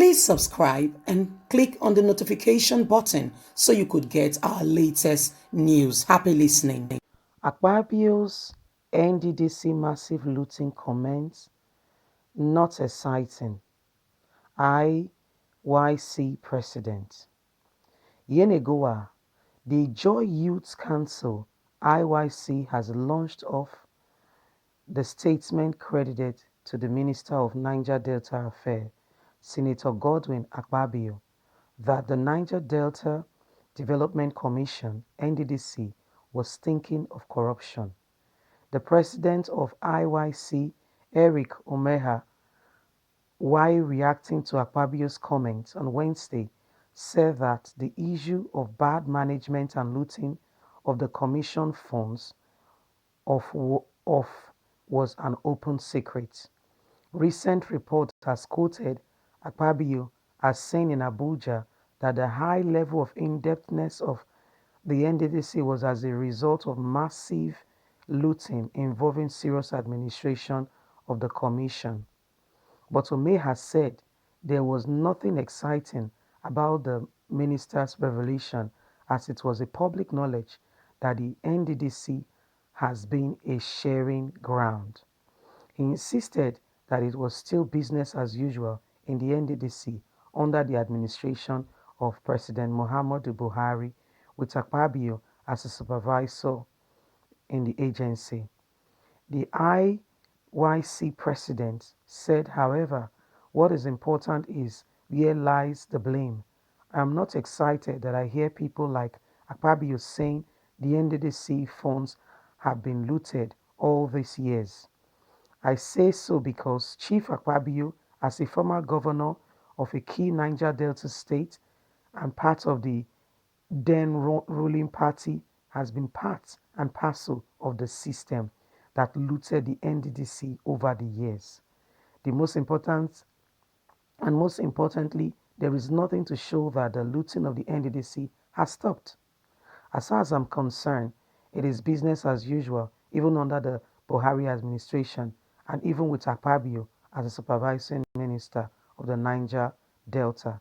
Please subscribe and click on the notification button so you could get our latest news. Happy listening. Akpabio'S Nddc massive looting comments, not exciting. IYC president. Yenegoa, the Joy Youth Council IYC has launched off the statement credited to the Minister of Niger Delta Affairs, Senator Godwin Akpabio, that the Niger Delta Development Commission (Nddc) was thinking of corruption. The president of IYC, Eric Omeha, while reacting to Akpabio's comments on Wednesday, said that the issue of bad management and looting of the commission funds of was an open secret. Recent reports has quoted Akpabio as saying in Abuja that the high level of indebtedness of the NDDC was as a result of massive looting involving serious administration of the commission. But Omei has said there was nothing exciting about the minister's revelation, as it was a public knowledge that the NDDC has been a sharing ground. He insisted that it was still business as usual in the NDDC under the administration of President Muhammadu Buhari, with Akpabio as a supervisor in the agency. The IYC president said, however, what is important is where lies the blame. I am not excited that I hear people like Akpabio saying the NDDC funds have been looted all these years. I say so because Chief Akpabio, as a former governor of a key Niger Delta state and part of the then ruling party, has been part and parcel of the system that looted the NDDC over the years. The most important and most importantly, there is nothing to show that the looting of the NDDC has stopped. As far as I'm concerned, it is business as usual, even under the Buhari administration and even with Akpabio as the supervising minister of the Niger Delta.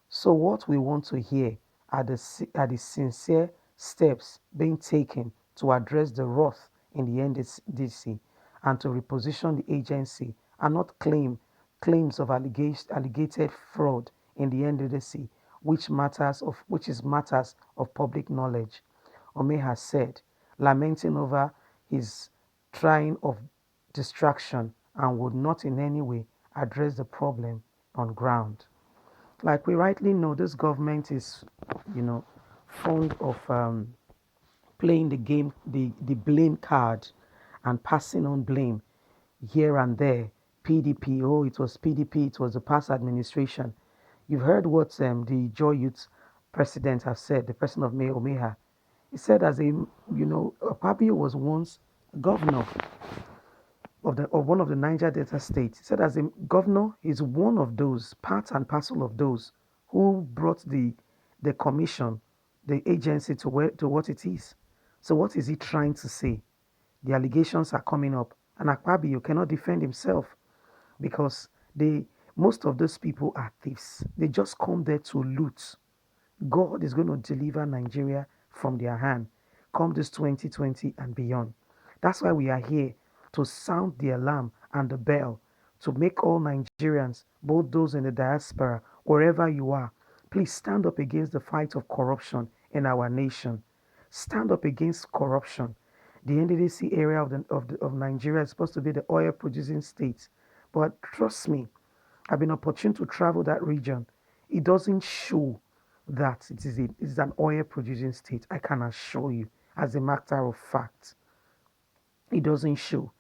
So what we want to hear are the sincere steps being taken to address the wrath in the NDC and to reposition the agency and not claims of alleged fraud in the NDC, which is matters of public knowledge. Ome has said, lamenting over his trying of distraction and would not in any way address the problem on ground. Like we rightly know, this government is, fond of playing the game, the blame card and passing on blame here and there. PDP, oh, it was PDP, it was the past administration. You've heard what the Joy Youth president has said, the president of Mayor Omeha. He said, Akpabio was once governor of one of the Niger Delta states. He said, as a governor, he's one of those, part and parcel of those who brought the commission, the agency to what it is. So what is he trying to say? The allegations are coming up, and Akpabio cannot defend himself because most of those people are thieves. They just come there to loot. God is going to deliver Nigeria from their hand come this 2020 and beyond. That's why we are here to sound the alarm and the bell to make all Nigerians, both those in the diaspora, wherever you are, please stand up against the fight of corruption in our nation. Stand up against corruption. The NDDC area of Nigeria is supposed to be the oil producing state. But trust me, I've been opportune to travel that region. It doesn't show that it is an oil producing state. I can assure you, as a matter of fact, it doesn't show.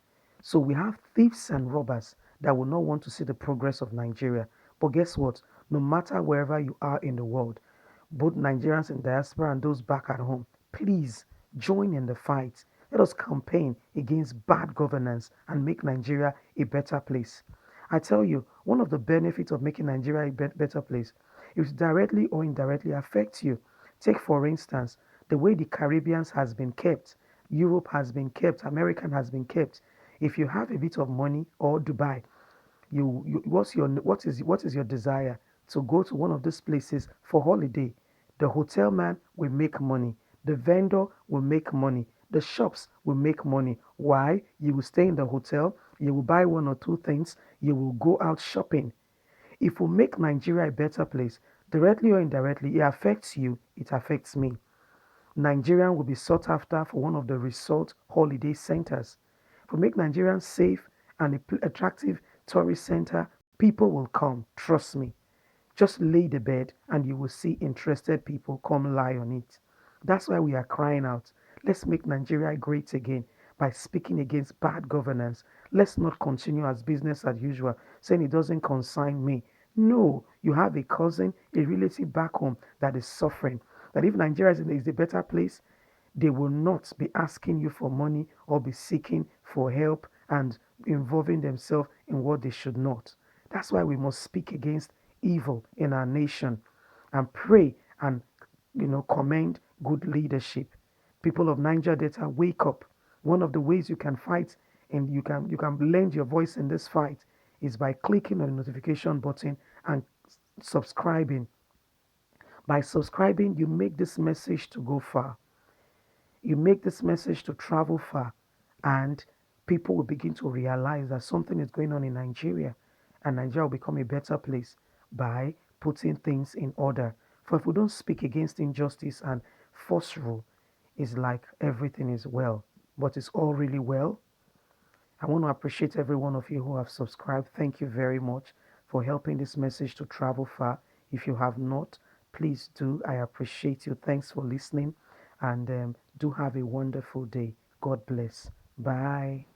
So we have thieves and robbers that will not want to see the progress of Nigeria. But guess what? No matter wherever you are in the world, both Nigerians in diaspora and those back at home, please join in the fight. Let us campaign against bad governance and make Nigeria a better place. I tell you, one of the benefits of making Nigeria a better place is directly or indirectly affects you. Take, for instance, the way the Caribbean has been kept, Europe has been kept, American has been kept. If you have a bit of money or Dubai, What is your desire to go to one of these places for holiday? The hotel man will make money, the vendor will make money, the shops will make money. Why? You will stay in the hotel, you will buy one or two things, you will go out shopping. If we make Nigeria a better place, directly or indirectly, it affects you, it affects me. Nigerian will be sought after for one of the resort holiday centers. If we make Nigeria safe and attractive tourist center, people will come. Trust me. Just lay the bed and you will see interested people come lie on it. That's why we are crying out. Let's make Nigeria great again by speaking against bad governance. Let's not continue as business as usual, saying it doesn't concern me. No, you have a cousin, a relative back home that is suffering. That if Nigeria is a better place, they will not be asking you for money or be seeking for help and involving themselves in what they should not. That's why we must speak against evil in our nation and pray and commend good leadership. People of Niger Delta, wake up. One of the ways you can fight and you can lend your voice in this fight is by clicking on the notification button and subscribing. By subscribing, you make this message to go far. You make this message to travel far, and people will begin to realize that something is going on in Nigeria, and Nigeria will become a better place by putting things in order. For if we don't speak against injustice and force rule, it's like everything is well, but it's all really well. I want to appreciate every one of you who have subscribed. Thank you very much for helping this message to travel far. If you have not, please do. I appreciate you. Thanks for listening and do have a wonderful day. God bless. Bye.